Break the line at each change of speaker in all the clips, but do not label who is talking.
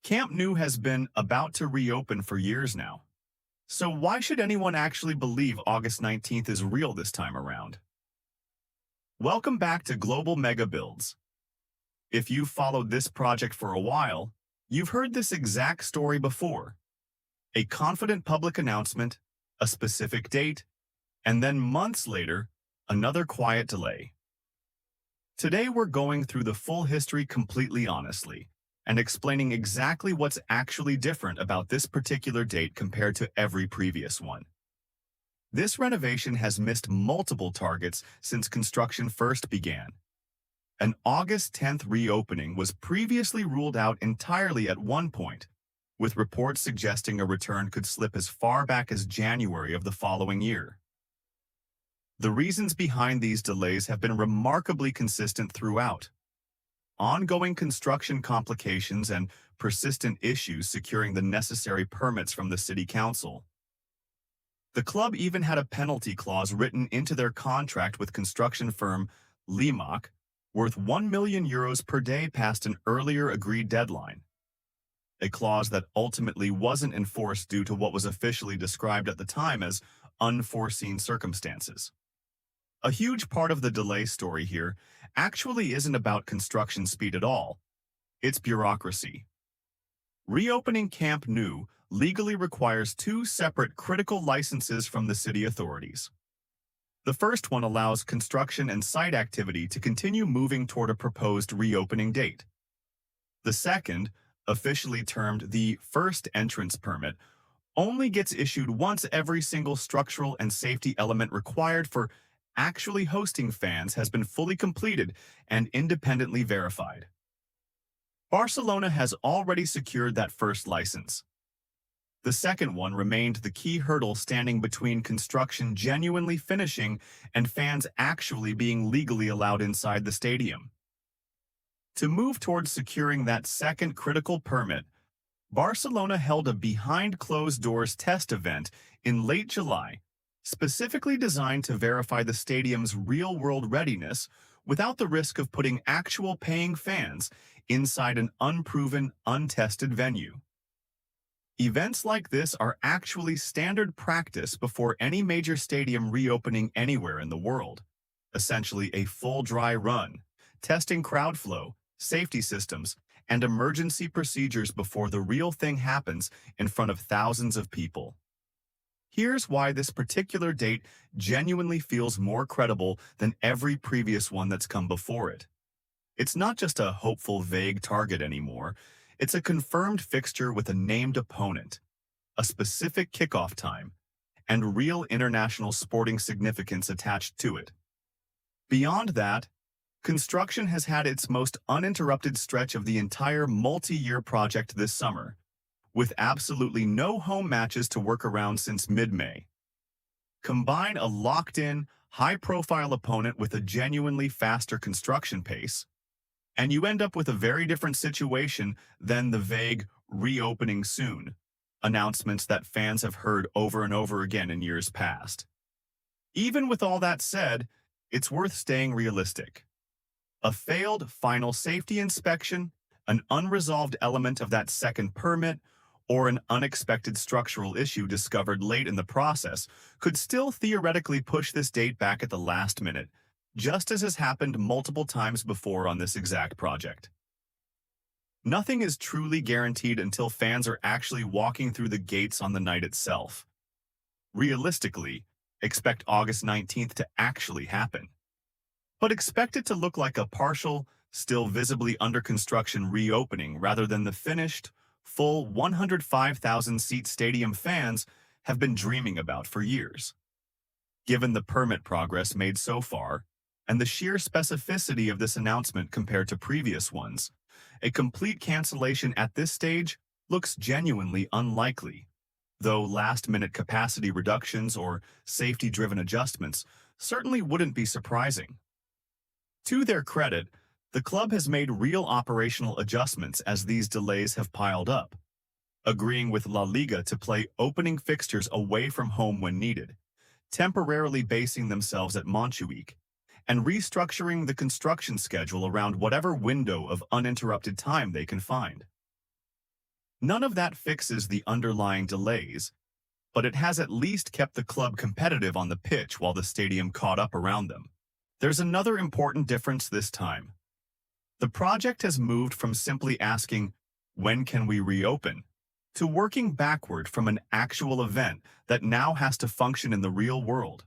Camp Nou has been about to reopen for years now. So why should anyone actually believe August 19th is real this time around? Welcome back to Global Megabuilds. If you've followed this project for a while, you've heard this exact story before. A confident public announcement, a specific date, and then months later, another quiet delay. Today we're going through the full history completely honestly, and explaining exactly what's actually different about this particular date compared to every previous one. This renovation has missed multiple targets since construction first began. An August 10th reopening was previously ruled out entirely at one point, with reports suggesting a return could slip as far back as January of the following year. The reasons behind these delays have been remarkably consistent throughout. Ongoing construction complications and persistent issues securing the necessary permits from the city council. The club even had a penalty clause written into their contract with construction firm Limac, worth €1 million per day past an earlier agreed deadline. A clause that ultimately wasn't enforced due to what was officially described at the time as unforeseen circumstances. A huge part of the delay story here actually isn't about construction speed at all. It's bureaucracy. Reopening Camp Nou legally requires two separate critical licenses from the city authorities. The first one allows construction and site activity to continue moving toward a proposed reopening date. The second, officially termed the first entrance permit, only gets issued once every single structural and safety element required for actually hosting fans has been fully completed and independently verified. Barcelona has already secured that first license. The second one remained the key hurdle standing between construction genuinely finishing and fans actually being legally allowed inside the stadium. To move towards securing that second critical permit, Barcelona held a behind-closed-doors test event in late July, specifically designed to verify the stadium's real-world readiness without the risk of putting actual paying fans inside an unproven, untested venue. Events like this are actually standard practice before any major stadium reopening anywhere in the world, essentially a full dry run, testing crowd flow, safety systems, and emergency procedures before the real thing happens in front of thousands of people. Here's why this particular date genuinely feels more credible than every previous one that's come before it. It's not just a hopeful, vague target anymore. It's a confirmed fixture with a named opponent, a specific kickoff time, and real international sporting significance attached to it. Beyond that, construction has had its most uninterrupted stretch of the entire multi-year project this summer, with absolutely no home matches to work around since mid-May. Combine a locked-in, high-profile opponent with a genuinely faster construction pace, and you end up with a very different situation than the vague reopening soon announcements that fans have heard over and over again in years past. Even with all that said, it's worth staying realistic. A failed final safety inspection, an unresolved element of that second permit, or an unexpected structural issue discovered late in the process could still theoretically push this date back at the last minute, just as has happened multiple times before on this exact project. Nothing is truly guaranteed until fans are actually walking through the gates on the night itself. Realistically, expect August 19th to actually happen. But expect it to look like a partial, still visibly under construction reopening rather than the finished, full 105,000-seat stadium fans have been dreaming about for years. Given the permit progress made so far, and the sheer specificity of this announcement compared to previous ones, a complete cancellation at this stage looks genuinely unlikely, though last-minute capacity reductions or safety-driven adjustments certainly wouldn't be surprising. To their credit, the club has made real operational adjustments as these delays have piled up, agreeing with La Liga to play opening fixtures away from home when needed, temporarily basing themselves at Montjuic, and restructuring the construction schedule around whatever window of uninterrupted time they can find. None of that fixes the underlying delays, but it has at least kept the club competitive on the pitch while the stadium caught up around them. There's another important difference this time. The project has moved from simply asking, "When can we reopen?" to working backward from an actual event that now has to function in the real world.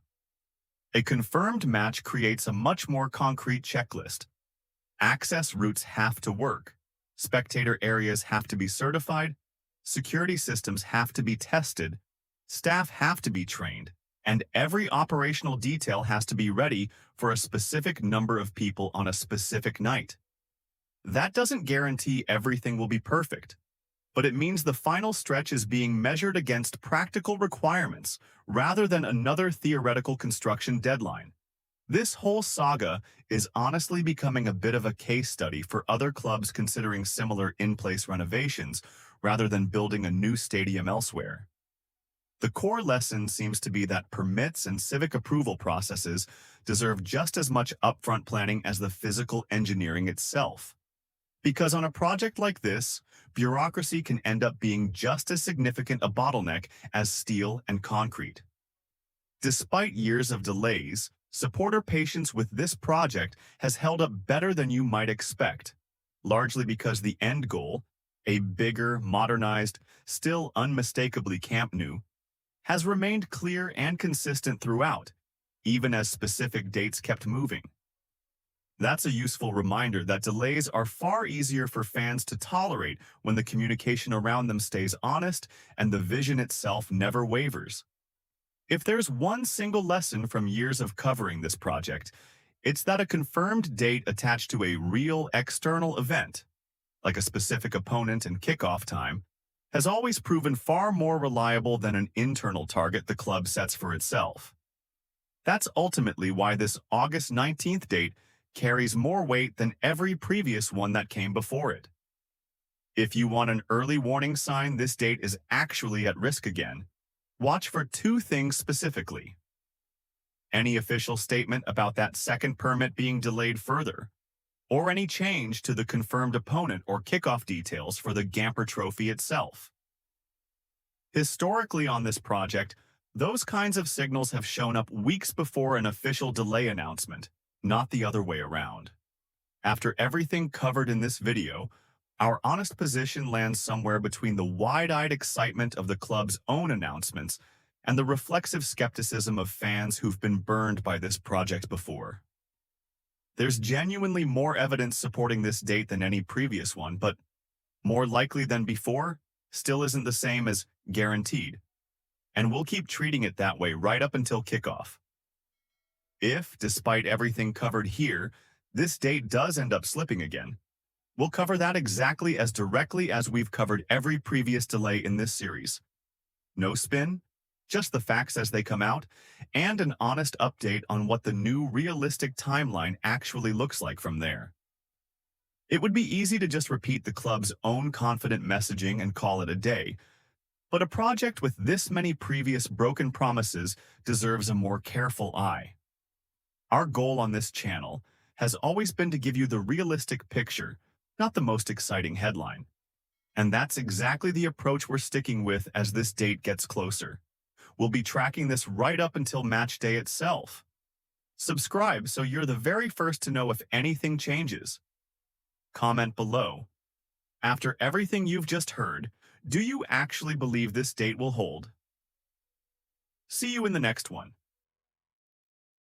A confirmed match creates a much more concrete checklist. Access routes have to work. Spectator areas have to be certified. Security systems have to be tested. Staff have to be trained. And every operational detail has to be ready for a specific number of people on a specific night. That doesn't guarantee everything will be perfect, but it means the final stretch is being measured against practical requirements rather than another theoretical construction deadline. This whole saga is honestly becoming a bit of a case study for other clubs considering similar in-place renovations rather than building a new stadium elsewhere. The core lesson seems to be that permits and civic approval processes deserve just as much upfront planning as the physical engineering itself. Because on a project like this, bureaucracy can end up being just as significant a bottleneck as steel and concrete. Despite years of delays, supporter patience with this project has held up better than you might expect, largely because the end goal, a bigger, modernized, still unmistakably Camp Nou, has remained clear and consistent throughout, even as specific dates kept moving. That's a useful reminder that delays are far easier for fans to tolerate when the communication around them stays honest and the vision itself never wavers. If there's one single lesson from years of covering this project, it's that a confirmed date attached to a real external event, like a specific opponent and kickoff time, has always proven far more reliable than an internal target the club sets for itself. That's ultimately why this August 19th date carries more weight than every previous one that came before it. If you want an early warning sign this date is actually at risk again, watch for two things specifically. Any official statement about that second permit being delayed further, or any change to the confirmed opponent or kickoff details for the Gamper Trophy itself. Historically on this project, those kinds of signals have shown up weeks before an official delay announcement, not the other way around. After everything covered in this video, our honest position lands somewhere between the wide-eyed excitement of the club's own announcements and the reflexive skepticism of fans who've been burned by this project before. There's genuinely more evidence supporting this date than any previous one, but more likely than before still isn't the same as guaranteed, and we'll keep treating it that way right up until kickoff. If, despite everything covered here, this date does end up slipping again, we'll cover that exactly as directly as we've covered every previous delay in this series. No spin, just the facts as they come out, and an honest update on what the new realistic timeline actually looks like from there. It would be easy to just repeat the club's own confident messaging and call it a day, but a project with this many previous broken promises deserves a more careful eye. Our goal on this channel has always been to give you the realistic picture, not the most exciting headline. And that's exactly the approach we're sticking with as this date gets closer. We'll be tracking this right up until match day itself. Subscribe so you're the very first to know if anything changes. Comment below. After everything you've just heard, do you actually believe this date will hold? See you in the next one.